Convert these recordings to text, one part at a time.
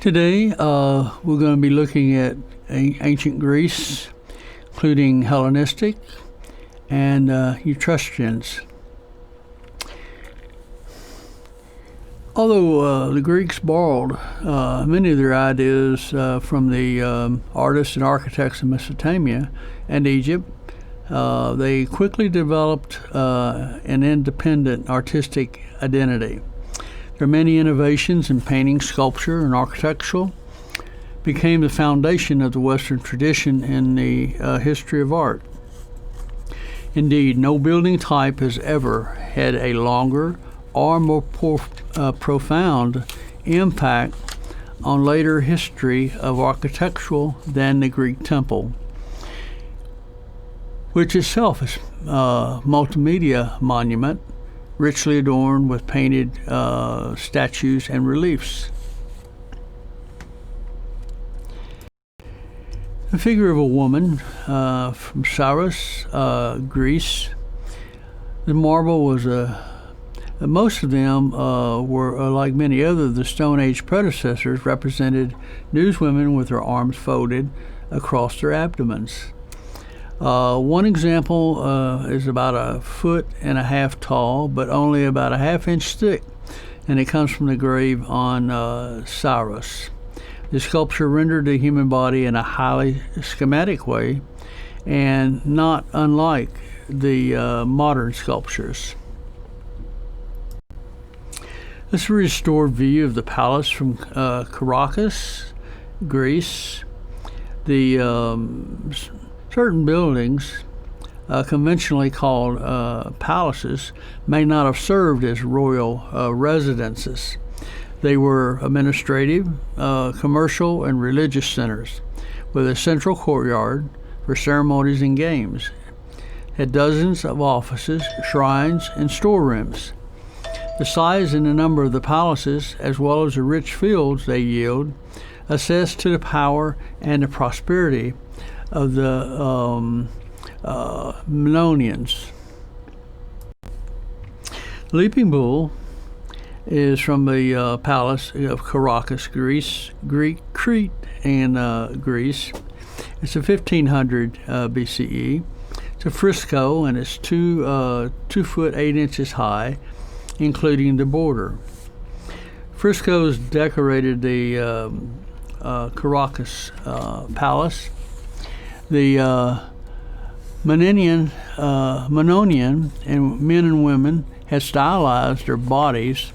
Today, we're going to be looking at ancient Greece, including Hellenistic and Etruscans. Although the Greeks borrowed many of their ideas from the artists and architects of Mesopotamia and Egypt, they quickly developed an independent artistic identity. Their many innovations in painting, sculpture, and architecture became the foundation of the Western tradition in the history of art. Indeed, no building type has ever had a longer or more profound impact on later history of architecture than the Greek temple, which itself is a multimedia monument richly adorned with painted statues and reliefs. The figure of a woman from Saros, Greece. The marble was most of them were, like many other of the Stone Age predecessors, represented newswomen with their arms folded across their abdomens. One example is about 1.5 feet tall, but only about a half-inch thick, and it comes from the grave on Saros. The sculpture rendered the human body in a highly schematic way, and not unlike the modern sculptures. This is a restored view of the palace from Caracas, Greece. The certain buildings, conventionally called palaces, may not have served as royal residences. They were administrative, commercial, and religious centers, with a central courtyard for ceremonies and games. Had dozens of offices, shrines, and storerooms. The size and the number of the palaces, as well as the rich fields they yield, attest to the power and the prosperity of the Minoans. Leaping Bull is from the palace of Caracas, Greece, Crete, and Greece. It's a 1500 BCE. It's a fresco, and it's 2 foot 8 inches high, including the border. Frescoes decorated the Caracas palace. The Minoan and men and women had stylized their bodies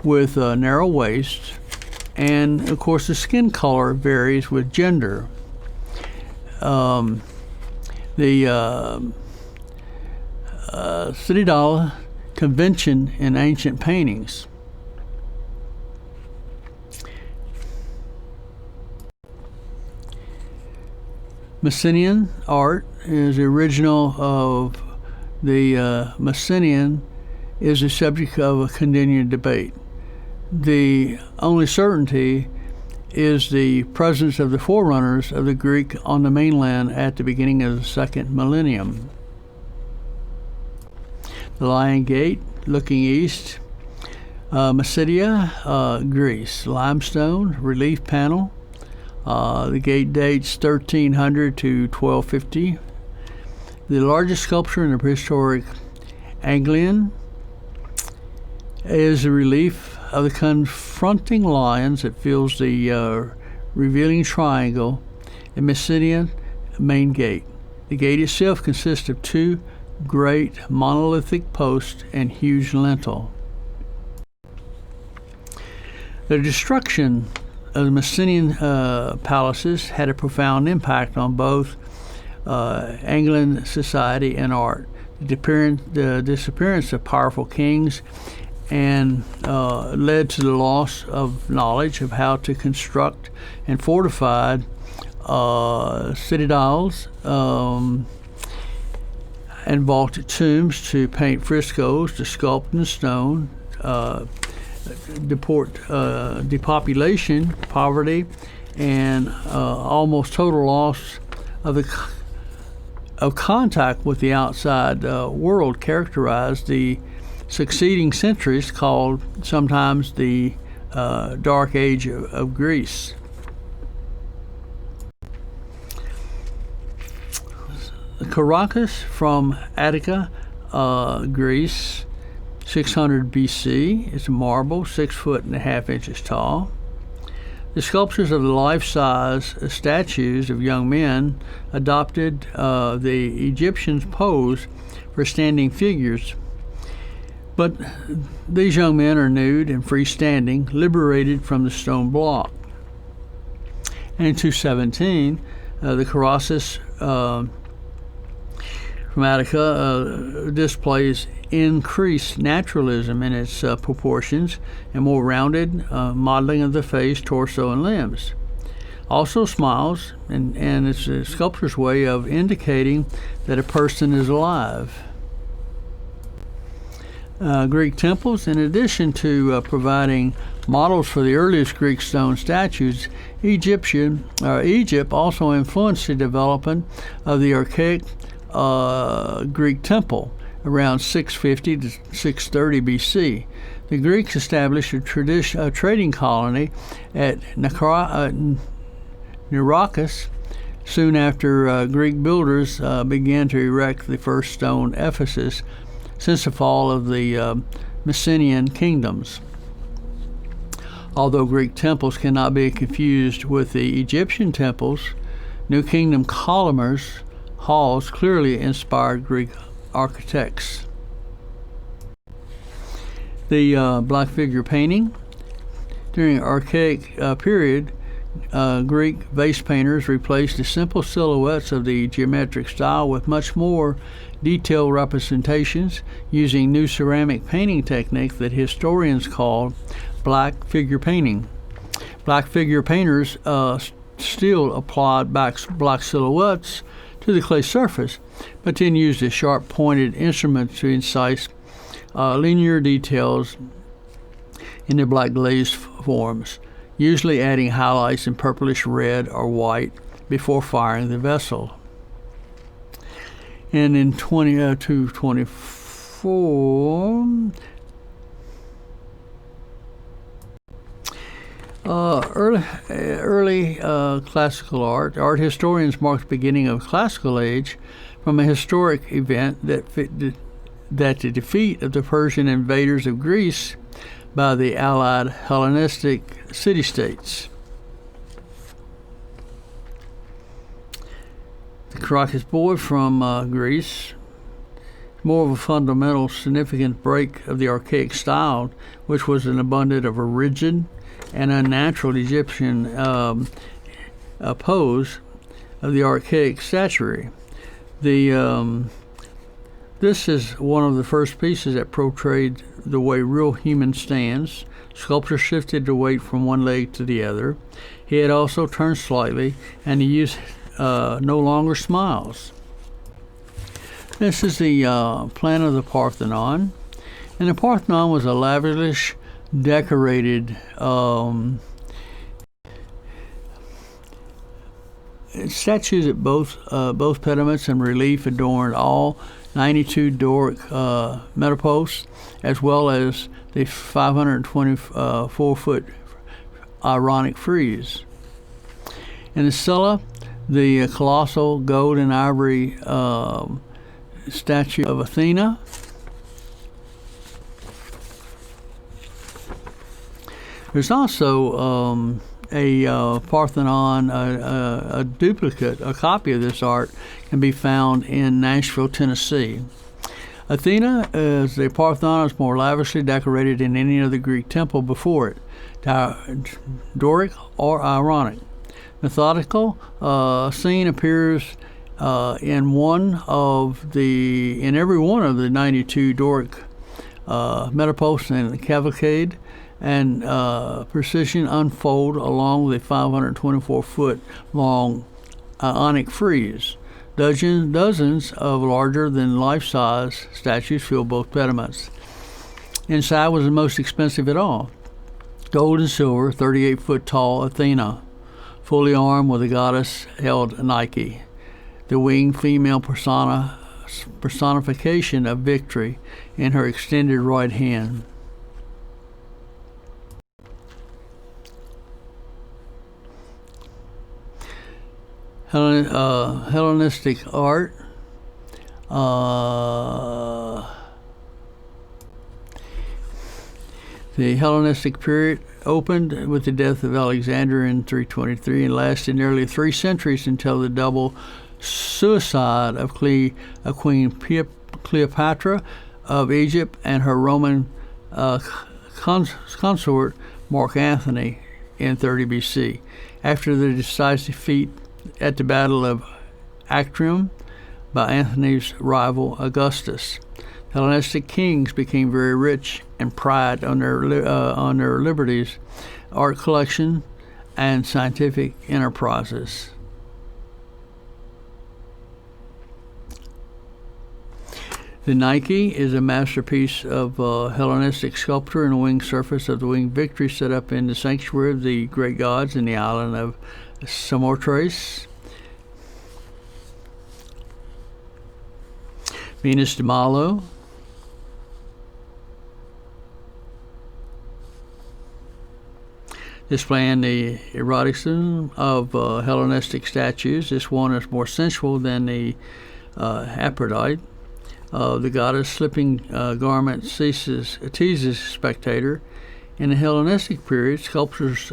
with narrow waists, and of course the skin color varies with gender. The citadel convention in ancient paintings. Mycenaean art is the original of the Mycenaean is the subject of a continuing debate. The only certainty is the presence of the forerunners of the Greek on the mainland at the beginning of the second millennium. The Lion Gate, looking east, Macedonia, Greece, limestone relief panel. The gate dates 1300 to 1250. The largest sculpture in the prehistoric Anglian is a relief of the confronting lions that fills the revealing triangle in Mycenaean main gate. The gate itself consists of 2 great monolithic posts and huge lintel. The destruction of the Mycenaean palaces had a profound impact on both Anglian society and art. The disappearance of powerful kings and led to the loss of knowledge of how to construct and fortify citadels and vaulted tombs, to paint frescoes, to sculpt in stone, depopulation, poverty, and almost total loss of contact with the outside world characterized the succeeding centuries, called sometimes the Dark Age of Greece. Caracas from Attica, Greece, 600 BC. It's a marble, 6.5 feet tall. The sculptures of the life-size statues of young men adopted the Egyptians' pose for standing figures. But these young men are nude and freestanding, liberated from the stone block. And in 217, the Caracas from Attica displays increased naturalism in its proportions and more rounded modeling of the face, torso, and limbs. Also smiles, and it's a sculptor's way of indicating that a person is alive. Greek temples, in addition to providing models for the earliest Greek stone statues, Egypt also influenced the development of the archaic Greek temple around 650 to 630 BC. The Greeks established a trading colony at Nirakis soon after Greek builders began to erect the first stone Ephesus since the fall of the Mycenaean kingdoms. Although Greek temples cannot be confused with the Egyptian temples, New Kingdom columns halls clearly inspired Greek architects. The black figure painting. During the archaic period, Greek vase painters replaced the simple silhouettes of the geometric style with much more detailed representations using new ceramic painting technique that historians call black figure painting. Black figure painters still applied black silhouettes to the clay surface, but then used a sharp pointed instrument to incise linear details in the black glazed forms, usually adding highlights in purplish red or white before firing the vessel. And in 224, early classical art. Art historians mark the beginning of the classical age from a historic event that the defeat of the Persian invaders of Greece by the allied Hellenistic city-states. The Caracas boy from Greece, more of a fundamental significant break of the archaic style, which was an abundance of a rigid and unnatural Egyptian pose of the archaic statuary. This is one of the first pieces that portrayed the way real human stands. Sculptor shifted the weight from one leg to the other. He had also turned slightly, and he used no longer smiles. This is the plan of the Parthenon, and the Parthenon was a lavish, decorated statues at both pediments and relief adorned all 92 Doric metaposts, as well as the 524-foot Ironic frieze. In the cella, the colossal gold and ivory statue of Athena. There's also a Parthenon, a duplicate, a copy of this art can be found in Nashville, Tennessee. Athena, as the Parthenon, is more lavishly decorated than any other Greek temple before it, Doric or Ironic. Methodical scene appears in every one of the 92 Doric metaposts and the cavalcade, and precision unfold along the 524-foot long Ionic frieze. Dozens of larger than life-size statues fill both pediments. Inside was the most expensive of all. Gold and silver, 38-foot tall Athena, fully armed with a goddess held Nike, the winged female personification of victory in her extended right hand. Hellenistic art. The Hellenistic period opened with the death of Alexander in 323 and lasted nearly 3 centuries until the double suicide of Queen Cleopatra of Egypt and her Roman consort Mark Antony in 30 BC. After the decisive defeat at the Battle of Actium by Antony's rival Augustus, Hellenistic kings became very rich and pride on their liberties, art collection, and scientific enterprises. The Nike is a masterpiece of Hellenistic sculpture and a winged surface of the winged Victory set up in the sanctuary of the great gods in the island of Samothrace. Venus de Milo. Displaying the eroticism of Hellenistic statues. This one is more sensual than the Aphrodite. The goddess slipping garment teases the spectator. In the Hellenistic period, sculptors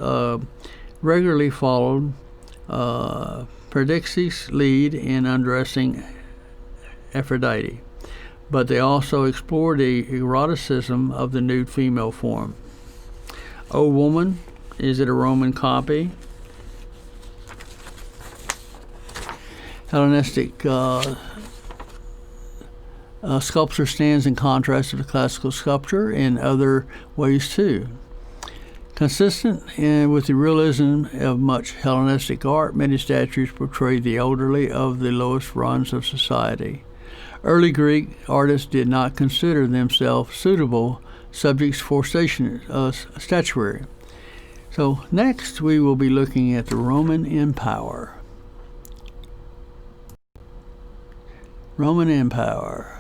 regularly followed Perdiccas' lead in undressing Aphrodite, but they also explored the eroticism of the nude female form. O Woman, is it a Roman copy? Hellenistic sculpture stands in contrast to the classical sculpture in other ways too. Consistent with the realism of much Hellenistic art, many statues portray the elderly of the lowest rungs of society. Early Greek artists did not consider themselves suitable subjects for statuary. So next we will be looking at the Roman Empire. Roman Empire.